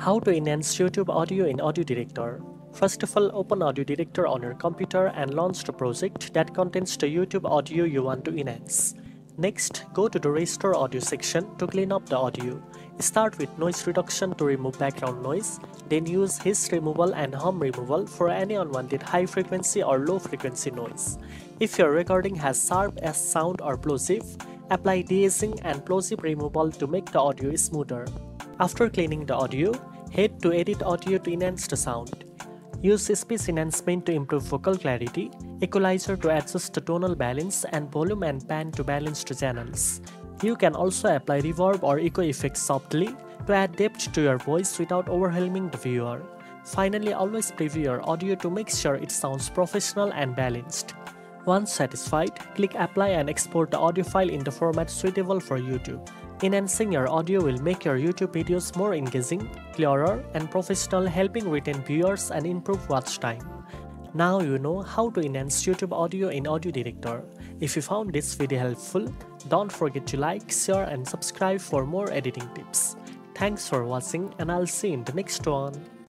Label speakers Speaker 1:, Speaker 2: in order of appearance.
Speaker 1: How to enhance YouTube audio in AudioDirector. First of all, open AudioDirector on your computer and launch the project that contains the YouTube audio you want to enhance. Next, go to the Restore Audio section to clean up the audio. Start with Noise Reduction to remove background noise, then use Hiss Removal and Hum Removal for any unwanted high frequency or low frequency noise. If your recording has sharp S sound or plosive, apply De-essing and Plosive Removal to make the audio smoother. After cleaning the audio, head to Edit Audio to enhance the sound. Use Speech Enhancement to improve vocal clarity, Equalizer to adjust the tonal balance, and Volume and Pan to balance the channels. You can also apply reverb or echo effects softly to add depth to your voice without overwhelming the viewer. Finally, always preview your audio to make sure it sounds professional and balanced. Once satisfied, click Apply and export the audio file in the format suitable for YouTube. Enhancing your audio will make your YouTube videos more engaging, clearer, and professional, helping retain viewers and improve watch time. Now you know how to enhance YouTube audio in AudioDirector. If you found this video helpful, don't forget to like, share, and subscribe for more editing tips. Thanks for watching, and I'll see you in the next one.